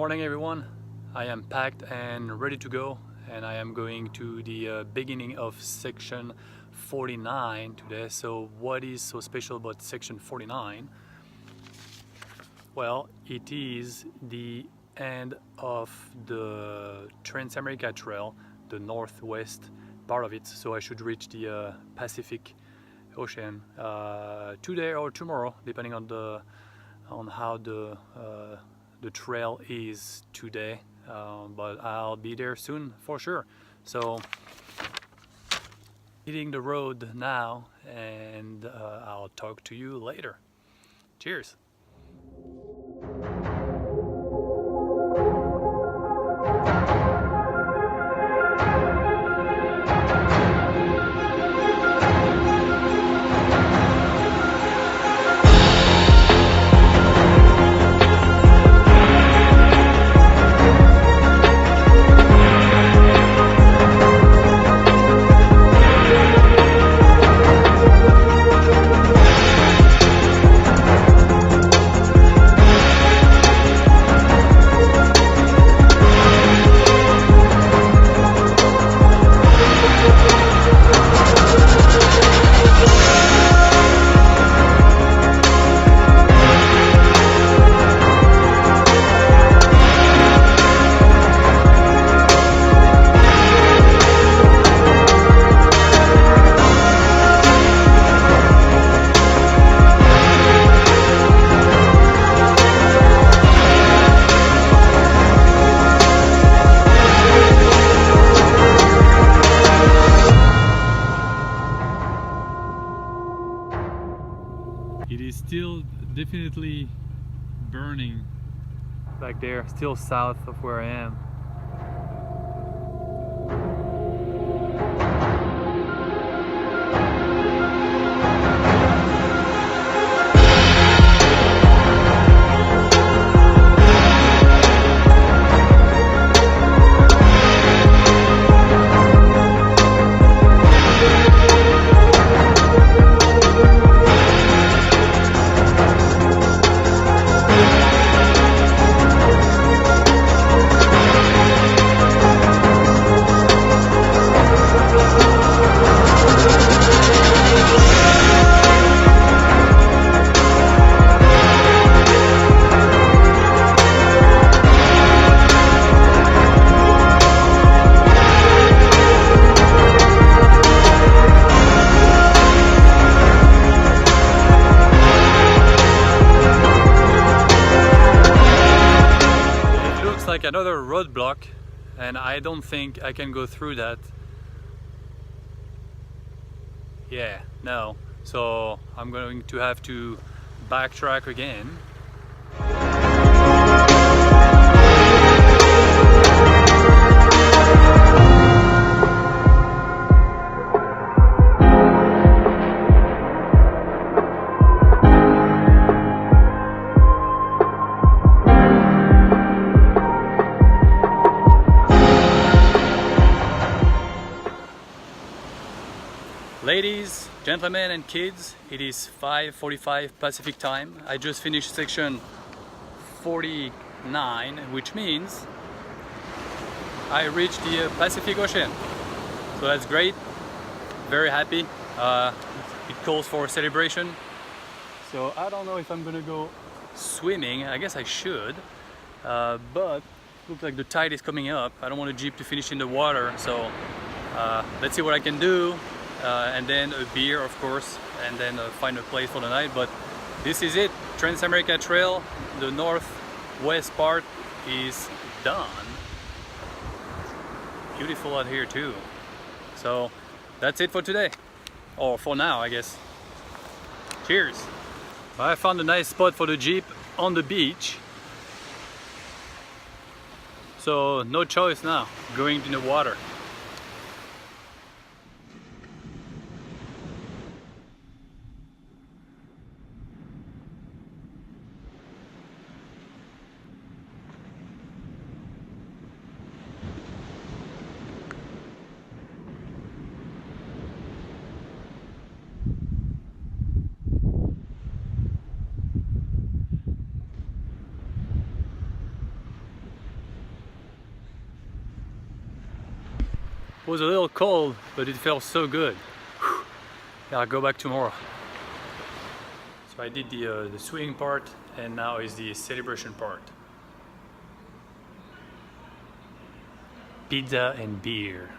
morning everyone. I am packed and ready to go, and I am going to the beginning of section 49 today. So what is so special about section 49? Well, it is the end of the Trans-America Trail, the northwest part of it. So I should reach the Pacific Ocean today or tomorrow, depending on how the trail is today, but I'll be there soon for sure. So hitting the road now, and I'll talk to you later. Cheers. It is still definitely burning back there, still south of where I am. Like another roadblock, and I don't think I can go through that. Yeah, no. So I'm going to have to backtrack again. Ladies, gentlemen and kids, it is 5:45 Pacific time. I just finished section 49, which means I reached the Pacific Ocean. So that's great, very happy. It calls for a celebration. So I don't know if I'm gonna go swimming. I guess I should, but looks like the tide is coming up. I don't want the Jeep to finish in the water, so let's see what I can do. And then a beer, of course, and then find a place for the night. But this is it. Trans-America Trail, the northwest part is done. Beautiful out here too. So that's it for today, or for now, I guess. Cheers. I found a nice spot for the Jeep on the beach, so no choice now, going in the water. It was a little cold, but it felt so good. Whew. Yeah, I'll go back tomorrow. So I did the swing part, and now is the celebration part. Pizza and beer.